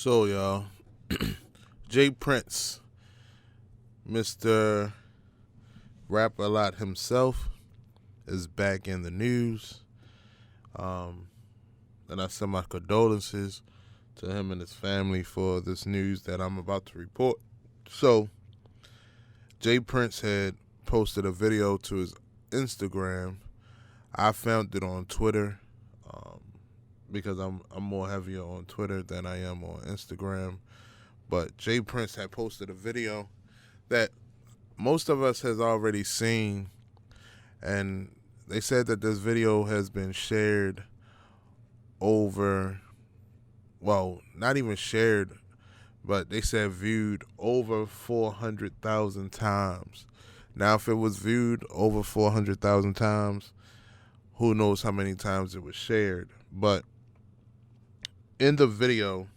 So, y'all, Jay Prince, Mr. Rap-A-Lot himself, is back in the news. And I send my condolences to him and his family for this news that I'm about to report. So, Jay Prince had posted a video to his Instagram. I found it on Twitter because I'm more heavier on Twitter than I am on Instagram. But Jay Prince had posted a video that most of us has already seen, and they said that this video has been shared over, well, not even shared, but they said viewed over 400,000 times. Now, if it was viewed over 400,000 times, who knows how many times it was shared. But in the video,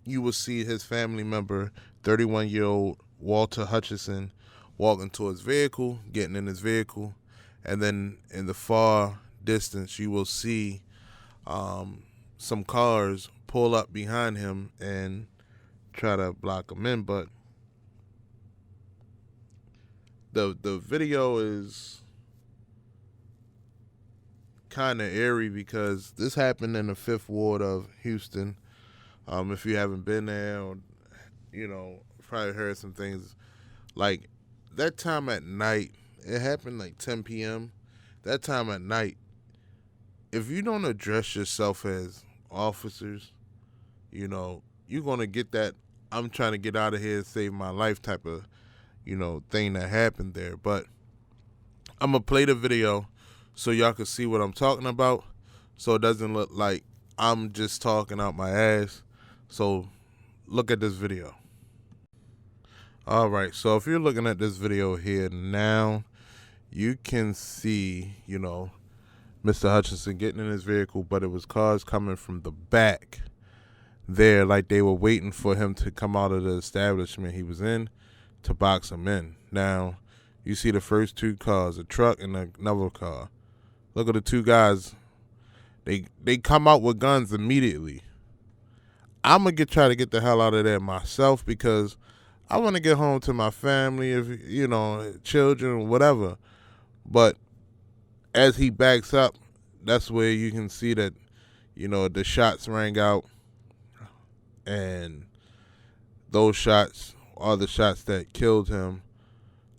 you will see his family member, 31-year-old Walter Hutchins, walking to his vehicle, getting in his vehicle, and then in the far distance, you will see some cars pull up behind him and try to block him in. But the video is kind of eerie because this happened in the 5th Ward of Houston. If you haven't been there, or, probably heard some things. Like, that time at night, it happened like 10 p.m. That time at night, if you don't address yourself as officers, you're going to get that I'm trying to get out of here and save my life type of, thing that happened there. But I'm going to play the video so y'all can see what I'm talking about, so it doesn't look like I'm just talking out my ass. So look at this video. All right, so if you're looking at this video here now, you can see, Mr. Hutchinson getting in his vehicle, but it was cars coming from the back there, like they were waiting for him to come out of the establishment he was in to box him in. Now, you see the first two cars, a truck and another car. Look at the two guys. They come out with guns immediately. I'm going to try to get the hell out of there myself because I want to get home to my family, if children, whatever. But as he backs up, that's where you can see that, the shots rang out. And those shots are the shots that killed him.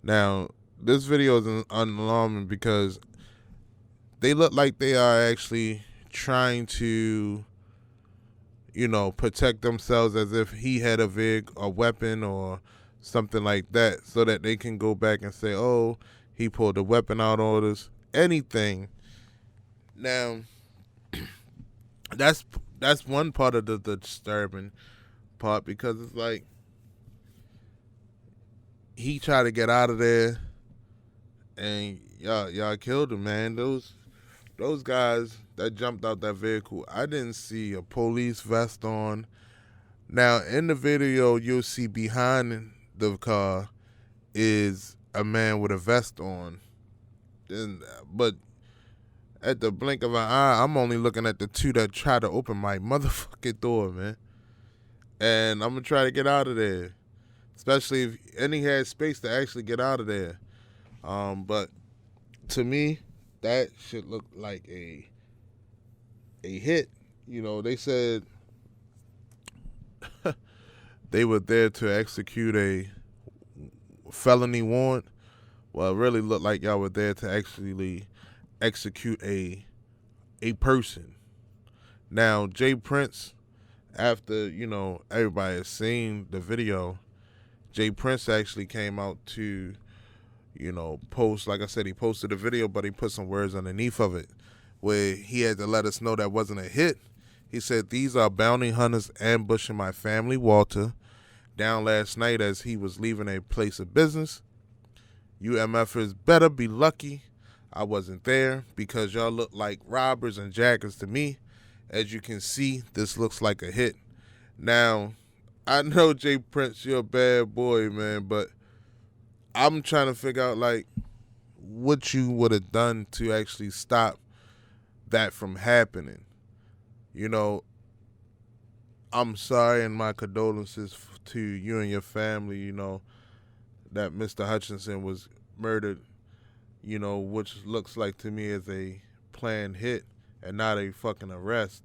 Now, this video is alarming because they look like they are actually trying to, protect themselves as if he had a weapon or something like that, so that they can go back and say, oh, he pulled a weapon out on us, anything. Now, that's one part of the disturbing part, because it's like he tried to get out of there and y'all killed him, man. Those guys that jumped out that vehicle, I didn't see a police vest on. Now, in the video, you'll see behind the car is a man with a vest on. But at the blink of an eye, I'm only looking at the two that tried to open my motherfucking door, man. And I'm going to try to get out of there. Especially if any had space to actually get out of there. But to me, that should look like a hit. They said they were there to execute a felony warrant. Well, it really looked like y'all were there to actually execute a person. Now, Jay Prince, after, everybody has seen the video, Jay Prince actually came out to, post, like I said, he posted a video, but he put some words underneath of it where he had to let us know that wasn't a hit. He said, "These are bounty hunters ambushing my family, Walter, down last night as he was leaving a place of business. You MFers better be lucky I wasn't there, because y'all look like robbers and jackers to me. As you can see, this looks like a hit." Now, I know, Jay Prince, you're a bad boy, man, but I'm trying to figure out, like, what you would have done to actually stop that from happening. I'm sorry and my condolences to you and your family, that Mr. Hutchinson was murdered, which looks like to me as a planned hit and not a fucking arrest.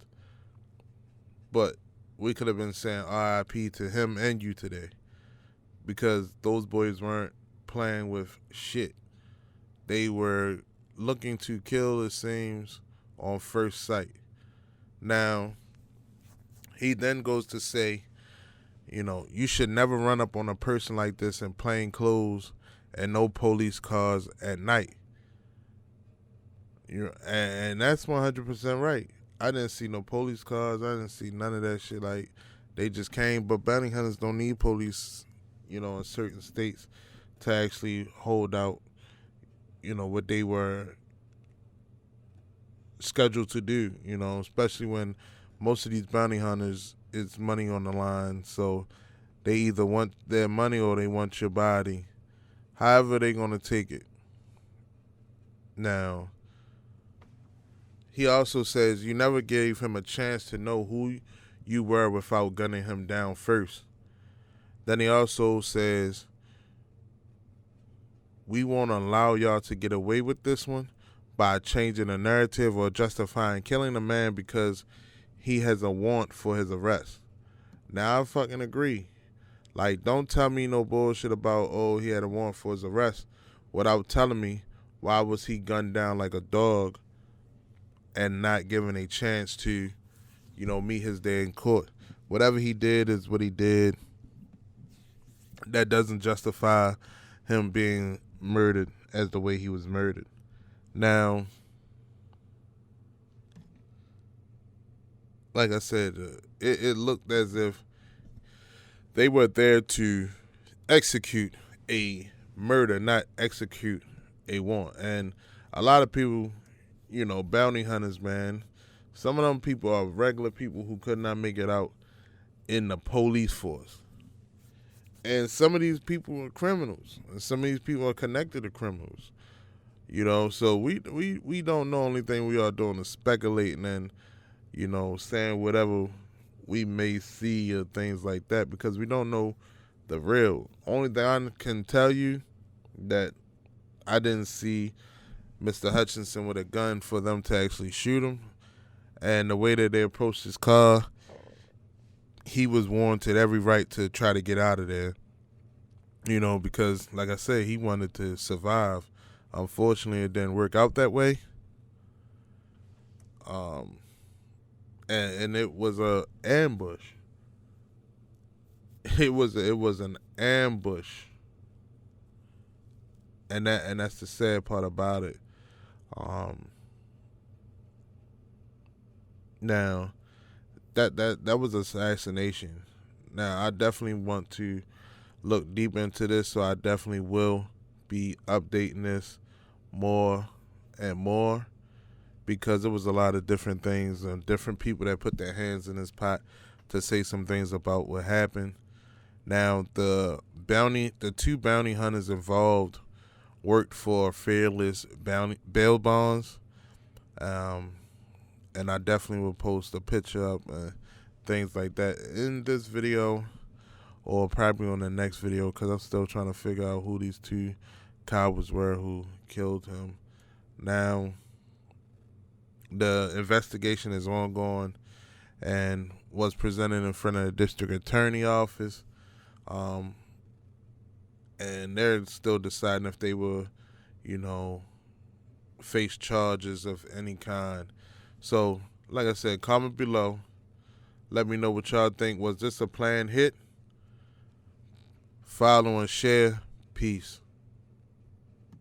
But we could have been saying RIP to him and you today, because those boys weren't playing with shit. They were looking to kill, it seems, on first sight. Now, he then goes to say, you should never run up on a person like this in plain clothes and no police cars at night. And that's 100% right. I didn't see no police cars. I didn't see none of that shit. Like, they just came. But bounty hunters don't need police, in certain states to actually hold out, what they were scheduled to do, especially when most of these bounty hunters, it's money on the line. So they either want their money or they want your body. However they're going to take it. Now, he also says you never gave him a chance to know who you were without gunning him down first. Then he also says, we won't allow y'all to get away with this one by changing the narrative or justifying killing a man because he has a warrant for his arrest. Now, I fucking agree. Like, don't tell me no bullshit about, he had a warrant for his arrest without telling me why was he gunned down like a dog and not given a chance to, meet his day in court. Whatever he did is what he did. That doesn't justify him being murdered as the way he was murdered. Now, like I said, it looked as if they were there to execute a murder, not execute a warrant. And a lot of people, bounty hunters, man, some of them people are regular people who could not make it out in the police force. And some of these people are criminals, and some of these people are connected to criminals. So we don't know. Only thing we are doing is speculating and, saying whatever we may see or things like that, because we don't know the real. Only thing I can tell you that I didn't see Mr. Hutchinson with a gun for them to actually shoot him. And the way that they approached his car, he was warranted every right to try to get out of there. Because, like I said, he wanted to survive. Unfortunately, it didn't work out that way. And it was a ambush. It was an ambush. And that's the sad part about it. Now, that was assassination. Now, I definitely want to look deep into this, so I definitely will be updating this more and more, because there was a lot of different things and different people that put their hands in this pot to say some things about what happened. Now, the two bounty hunters involved worked for Fearless bail bonds, and I definitely will post a picture up and things like that in this video, or probably on the next video, because I'm still trying to figure out who these two cowards were who killed him. Now, the investigation is ongoing and was presented in front of the district attorney office, and they're still deciding if they will, face charges of any kind. So, like I said, comment below. Let me know what y'all think. Was this a planned hit? Follow and share. Peace.